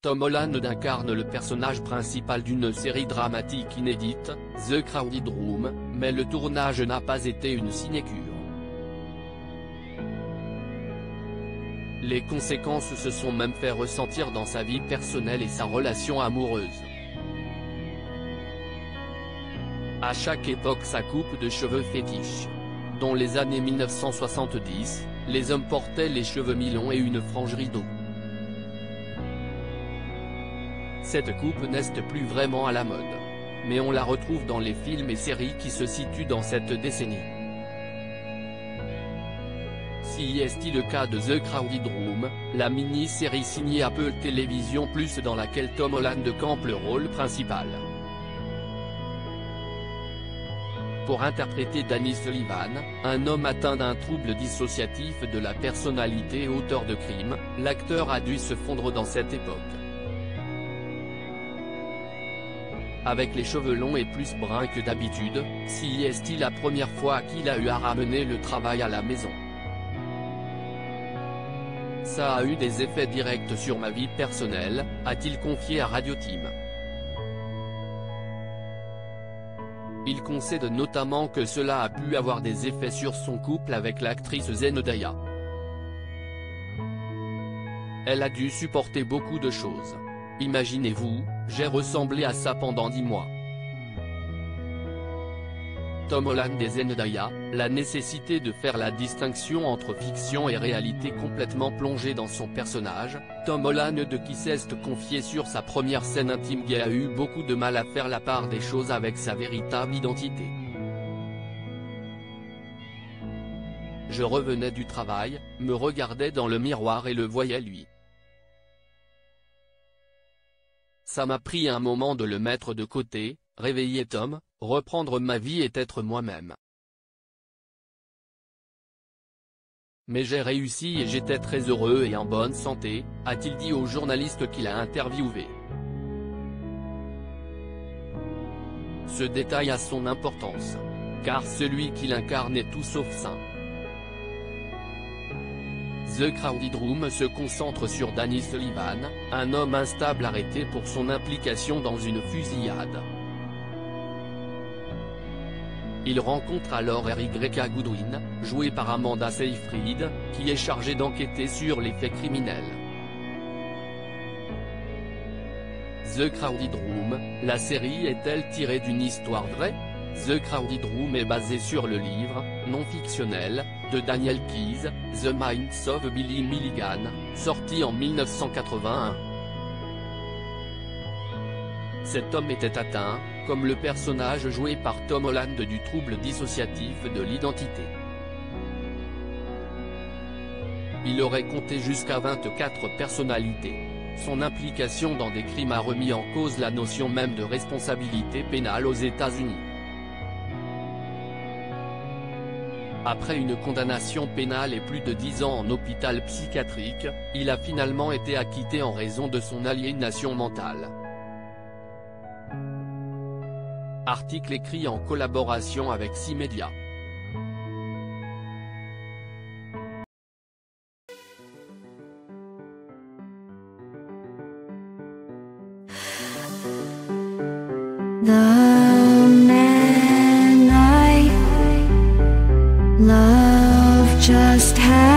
Tom Holland incarne le personnage principal d'une série dramatique inédite, The Crowded Room, mais le tournage n'a pas été une sinécure. Les conséquences se sont même fait ressentir dans sa vie personnelle et sa relation amoureuse. À chaque époque sa coupe de cheveux fétiche. Dans les années 1970, les hommes portaient les cheveux mi-longs et une frange rideau. Cette coupe n'est plus vraiment à la mode. Mais on la retrouve dans les films et séries qui se situent dans cette décennie. Si est-il le cas de The Crowded Room, la mini-série signée Apple Television Plus dans laquelle Tom Holland campe le rôle principal. Pour interpréter Danny Sullivan, un homme atteint d'un trouble dissociatif de la personnalité et auteur de crimes, l'acteur a dû se fondre dans cette époque. Avec les cheveux longs et plus bruns que d'habitude, si est-il la première fois qu'il a eu à ramener le travail à la maison. Ça a eu des effets directs sur ma vie personnelle, a-t-il confié à Radio Team. Il concède notamment que cela a pu avoir des effets sur son couple avec l'actrice Zendaya. Elle a dû supporter beaucoup de choses. Imaginez-vous, j'ai ressemblé à ça pendant 10 mois. Tom Holland et Zendaya, la nécessité de faire la distinction entre fiction et réalité complètement plongée dans son personnage, Tom Holland de qui s'est confié sur sa première scène intime qui a eu beaucoup de mal à faire la part des choses avec sa véritable identité. Je revenais du travail, me regardais dans le miroir et le voyais lui. Ça m'a pris un moment de le mettre de côté, réveiller Tom, reprendre ma vie et être moi-même. Mais j'ai réussi et j'étais très heureux et en bonne santé, a-t-il dit au journaliste qu'il a interviewé. Ce détail a son importance. Car celui qu'il incarne est tout sauf sain. The Crowded Room se concentre sur Danny Sullivan, un homme instable arrêté pour son implication dans une fusillade. Il rencontre alors Erika Goodwin, jouée par Amanda Seyfried, qui est chargée d'enquêter sur les faits criminels. The Crowded Room, la série est-elle tirée d'une histoire vraie? The Crowded Room est basé sur le livre, non fictionnel, de Daniel Keyes, The Minds of Billy Milligan, sorti en 1981. Cet homme était atteint, comme le personnage joué par Tom Holland du trouble dissociatif de l'identité. Il aurait compté jusqu'à 24 personnalités. Son implication dans des crimes a remis en cause la notion même de responsabilité pénale aux États-Unis. Après une condamnation pénale et plus de 10 ans en hôpital psychiatrique, il a finalement été acquitté en raison de son aliénation mentale. Article écrit en collaboration avec C-Media. The man I love just had